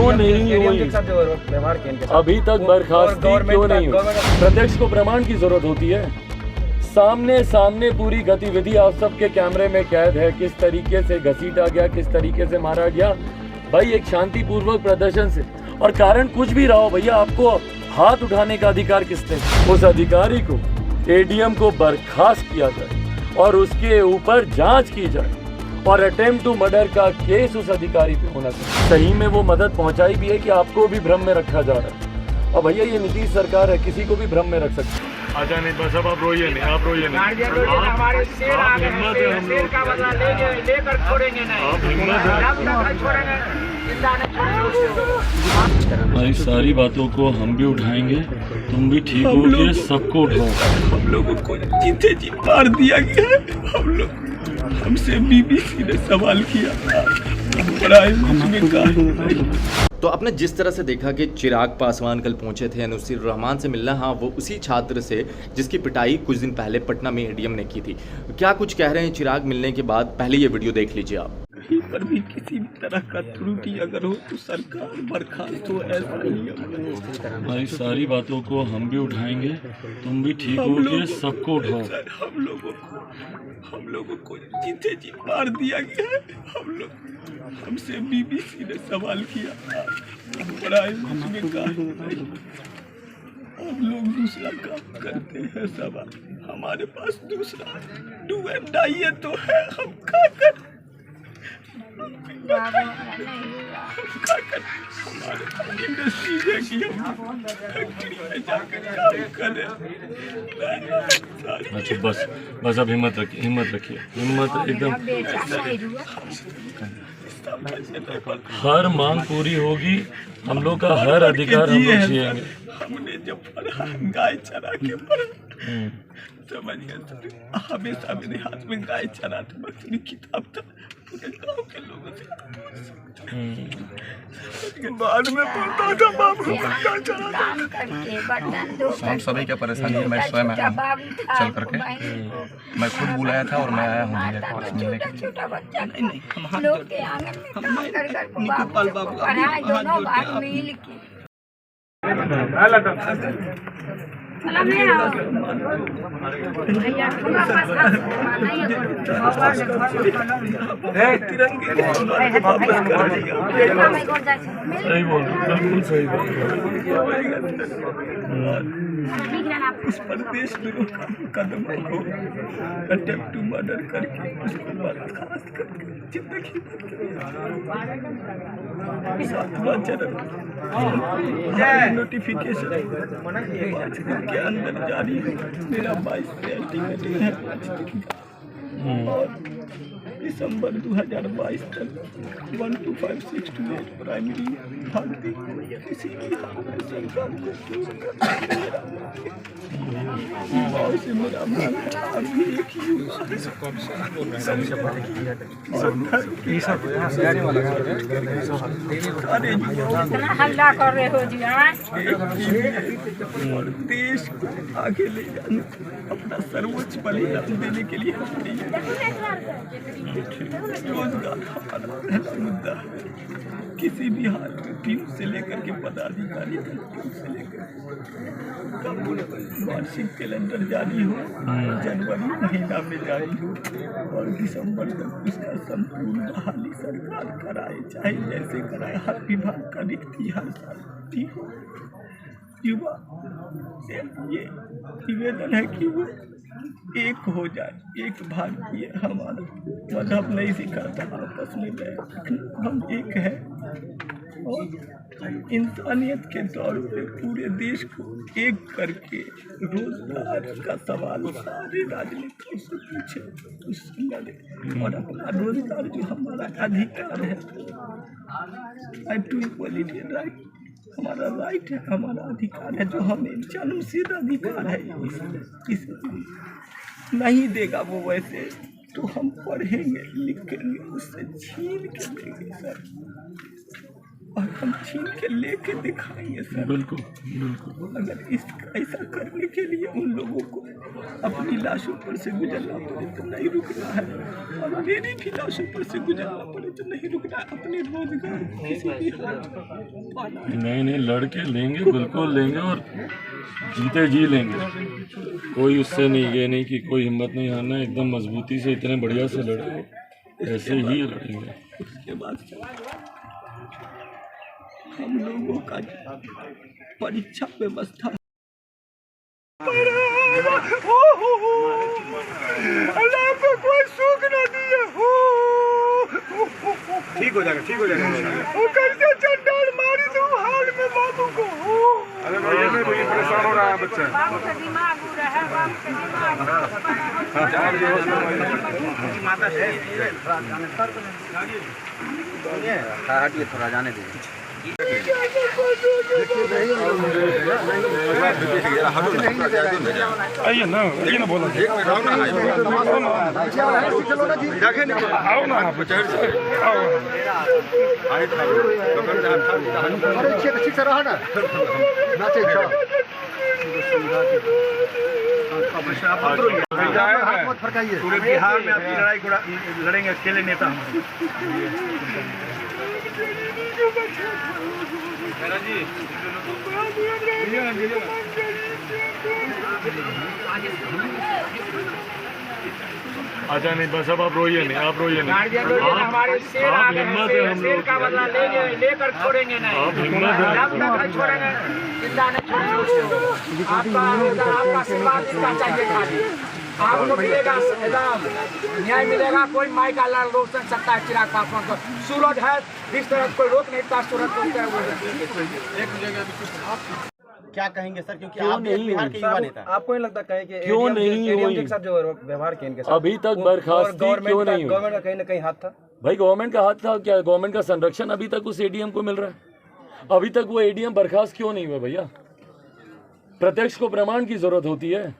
क्यों नहीं हुई? अभी तक बर्खास्ती क्यों नहीं हुई? प्रत्यक्ष को प्रमाण की जरूरत होती है। सामने सामने पूरी गतिविधि आप सबके कैमरे में कैद है, किस तरीके से घसीटा गया, किस तरीके से मारा गया। भाई एक शांतिपूर्वक प्रदर्शन से, और कारण कुछ भी रहा हो भैया, आपको हाथ उठाने का अधिकार किसने? उस अधिकारी को, एडीएम को बर्खास्त किया जाए और उसके ऊपर जांच की जाए, और अटेम्प्ट टू मर्डर का केस उस अधिकारी पे होना चाहिए। सही में वो मदद पहुंचाई भी है कि आपको भी भ्रम में रखा जा रहा है। और भैया ये नीतीश सरकार है, किसी को भी भ्रम में रख सकती है। आजा नहीं, बस अब आप रोइए नहीं, आप रोइए नहीं। हमारे शेर आ गए हैं, शेर का बदला लेकर छोड़ेंगे नहीं। आप हिम्मत है, छोड़ेंगे जिंदा नहीं छोड़ेंगे। हमारी सारी बातों को हम भी उठाएंगे, तुम भी ठीक हो गए, सबको उठाओ। हम लोगों को जीते जी मार दिया गया है। हम लोग, हमसे बीबीसी ने सवाल किया था। तो आपने जिस तरह से देखा कि चिराग पासवान कल पहुंचे थे अनुसीर रहमान से मिलना, हाँ वो उसी छात्र से जिसकी पिटाई कुछ दिन पहले पटना में एडीएम ने की थी। क्या कुछ कह रहे हैं चिराग मिलने के बाद? पहले ये वीडियो देख लीजिए आप। कहीं पर भी किसी भी तरह का त्रुटि अगर हो तो सरकार बर्खास्त हो, ऐसा नहीं। हमारी सारी बातों को हम भी उठाएंगे, तुम भी ठीक हो गए, सबको उठाओ। हम लोगों को जीते जी मार दिया गया है। हम लोग, हमसे बीबीसी ने सवाल किया था। हम लोग दूसरा काम करते हैं सवाल, हमारे पास दूसरा डू एंड डाई है तो है। हम खाकर हमारे इंडस्ट्री है कि हम फैक्ट्री में जाकर काम करें। अच्छा बस अब हिम्मत रखिए, हिम्मत एकदम। हर मांग पूरी होगी, हम लोग का हर अधिकार हम लोग जिएंगे। हमने जब पढ़ा गाय चरा के पढ़ा, समझ गए, हमेशा मेरे हाथ में गाय चराते वक्त भी किताब था। पूरे गाँव के लोगों से बाद में बोलता था बाबू गाय चराता। हम सभी क्या परेशानी है, मैं स्वयं आया चल करके, मैं खुद बुलाया था और मैं आया हूँ मिलने के लिए। नहीं हम हाथ निकुपाल बाबू सही बोल, बिल्कुल सही बोल। उस प्रदेश कदम को अटेम्प्ट टू मर्डर करके उसको बर्खास्त करके जिंदगी नोटिफिकेशन के अंदर जारी है। मेरा 22 से अल्टीमेट है और दिसंबर 2022 तक 125628 प्राइमरी भारती किसी भी सरकार को से मेरा अभी एक हल्ला कर रहे हो जी और देश को आगे ले जाने अपना सर्वोच्च बलिदान देने के लिए रोजगार हमारा पहला मुद्दा है। किसी भी हाल में टीम से लेकर के पदाधिकारी तक, टीम से लेकर वार्षिक कैलेंडर जारी हो, जनवरी महीना में जारी हो और दिसंबर तक उसका संपूर्ण बहाली सरकार कराए, चाहे जैसे कराए। हर विभाग का रिक्ति हर साल हो। युवा ये निवेदन है कि वो एक हो जाए, एक भारतीय। हमारा मजहब नहीं सिखाता आपस में हम एक है, और इंसानियत के तौर पे पूरे देश को एक करके रोजगार का सवाल सारे राजनेताओं से पूछे, उससे लड़े और अपना रोजगार जो हमारा अधिकार है, राइट टू इक्वलिटी, राइट हमारा राइट है, हमारा अधिकार है, जो हमें जन्मसिद्ध अधिकार है। इसे नहीं देगा वो वैसे तो हम पढ़ेंगे लिखेंगे उससे छीन के देंगे सर। और हम छीन के लेके दिखाएंगे सर। बिल्कुल बिल्कुल। अगर ऐसा करने के लिए उन लोगों को अपनी लाशों पर से गुजरना पड़े तो नहीं रुकना है, और मेरी भी लाशों पर से गुजरना पड़े तो नहीं रुकना है। अपने रोजगार किसी भी हाल में पाना है। नहीं लड़के लेंगे, बिल्कुल लेंगे और जीते जी लेंगे। कोई उससे नहीं, ये नहीं कि कोई हिम्मत नहीं हारना, एकदम मजबूती से इतने बढ़िया से लड़े, ऐसे ही लड़ेंगे। उसके बाद हम लोगों का परीक्षा व्यवस्था अल्लाह पे कोई सुख न दिए हो। ठीक हो जाएगा, ठीक हो जाएगा। वो कैसे चंडाल मारी तू हाल में बाबू को। अरे भाई ये कोई परेशान हो रहा है बच्चा। बाबू का दिमाग हो रहा है, बाबू का दिमाग माता से हटिए थोड़ा जाने दीजिए। आइए ना बोलो। आओ ना आप ठीक से रहा ना नाचे हाथ मत फरकाइए। पूरे बिहार में आपकी लड़ाई लड़ेंगे अकेले नेता हम। अच्छा नहीं, बस अब आप रोइए नहीं, आप रोइए नहीं। हमारे शेर आ गए हैं, शेर का बदला लेंगे, लेकर छोड़ेंगे नहीं। आप हिम्मत है। जब तक नहीं छोड़ेंगे, जिंदा नहीं छोड़ेंगे। आपका आशीर्वाद इसका चाहिए खाली। आपको मिलेगा एकदम न्याय मिलेगा। कोई माई का लाल रोक सकता है चिराग पासवान को। सूरज है, जिस तरह कोई रोक नहीं पाता सूरज को। क्या कहेंगे सर, क्योंकि आप भी बिहार के युवा नेता। आपको नहीं लगता कहीं कि क्यों नहीं एडीएम हुई? के साथ जो व्यवहार किया इनके साथ अभी तक बर्खास्ती क्यों नहीं हुई? गवर्नमेंट का कहीं ना कहीं हाथ था। भाई गवर्नमेंट का हाथ था क्या? गवर्नमेंट का संरक्षण अभी तक उस एडीएम को मिल रहा है। अभी तक वो एडीएम बर्खास्त क्यों नहीं हुआ भैया? प्रत्यक्ष को प्रमाण की जरूरत होती है।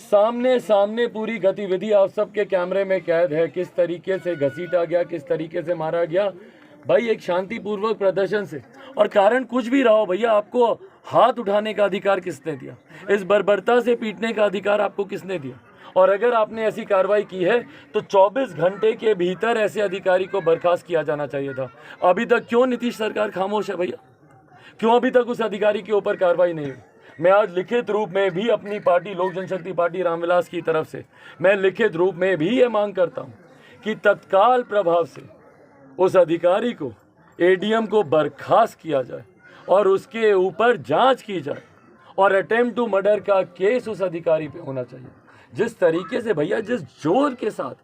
सामने सामने पूरी गतिविधि आप सबके कैमरे में कैद है, किस तरीके से घसीटा गया, किस तरीके से मारा गया। भाई एक शांतिपूर्वक प्रदर्शन से, और कारण कुछ भी रहा हो भैया, आपको हाथ उठाने का अधिकार किसने दिया? इस बर्बरता से पीटने का अधिकार आपको किसने दिया? और अगर आपने ऐसी कार्रवाई की है तो 24 घंटे के भीतर ऐसे अधिकारी को बर्खास्त किया जाना चाहिए था। अभी तक क्यों नीतीश सरकार खामोश है भैया? क्यों अभी तक उस अधिकारी के ऊपर कार्रवाई नहीं हुई? मैं आज लिखित रूप में भी अपनी पार्टी लोक जनशक्ति पार्टी रामविलास की तरफ से मैं लिखित रूप में भी ये मांग करता हूँ कि तत्काल प्रभाव से उस अधिकारी को, एडीएम को बर्खास्त किया जाए और उसके ऊपर जांच की जाए, और अटेम्प्ट टू मर्डर का केस उस अधिकारी पे होना चाहिए। जिस तरीके से भैया, जिस जोर के साथ,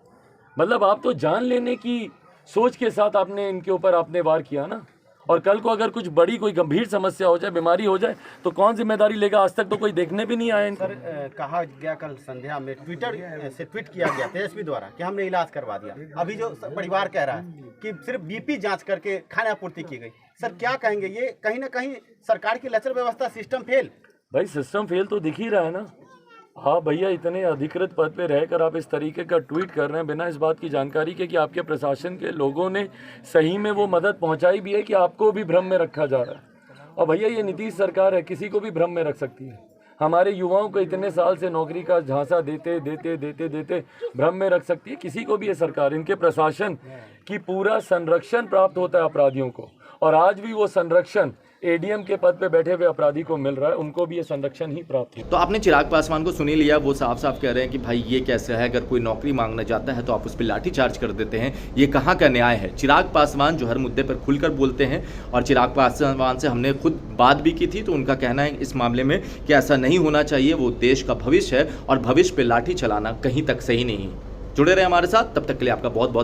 मतलब आप तो जान लेने की सोच के साथ आपने इनके ऊपर आपने वार किया ना। और कल को अगर कुछ बड़ी कोई गंभीर समस्या हो जाए, बीमारी हो जाए, तो कौन जिम्मेदारी लेगा? आज तक तो कोई देखने भी नहीं आया इनको। सर कहा गया कल संध्या में ट्विटर से ट्वीट किया गया तेजस्वी द्वारा कि हमने इलाज करवा दिया। अभी जो परिवार कह रहा है कि सिर्फ बीपी जांच करके खाना आपूर्ति की गई। सर क्या कहेंगे, ये कहीं ना कहीं सरकार की लचर व्यवस्था, सिस्टम फेल? भाई सिस्टम फेल तो दिख ही रहा है ना। हाँ भैया, इतने अधिकृत पद पे रहकर आप इस तरीके का ट्वीट कर रहे हैं बिना इस बात की जानकारी के कि आपके प्रशासन के लोगों ने सही में वो मदद पहुंचाई भी है कि आपको भी भ्रम में रखा जा रहा है। और भैया ये नीतीश सरकार है, किसी को भी भ्रम में रख सकती है। हमारे युवाओं को इतने साल से नौकरी का झांसा देते देते देते देते भ्रम में रख सकती है किसी को भी। ये सरकार, इनके प्रशासन की पूरा संरक्षण प्राप्त होता है अपराधियों को, और आज भी वो संरक्षण एडीएम के पद पे बैठे हुए अपराधी को मिल रहा है, उनको भी ये संरक्षण ही प्राप्त है। तो आपने चिराग पासवान को सुनी लिया, वो साफ साफ कह रहे हैं कि भाई ये कैसे है, अगर कोई नौकरी मांगना चाहता है तो आप उस पर लाठी चार्ज कर देते हैं। ये कहाँ का न्याय है? चिराग पासवान जो हर मुद्दे पर खुलकर बोलते हैं, और चिराग पासवान से हमने खुद बात भी की थी, तो उनका कहना है इस मामले में कि ऐसा नहीं होना चाहिए। वो देश का भविष्य है और भविष्य पर लाठी चलाना कहीं तक सही नहीं है। जुड़े रहे हमारे साथ, तब तक के लिए आपका बहुत बहुत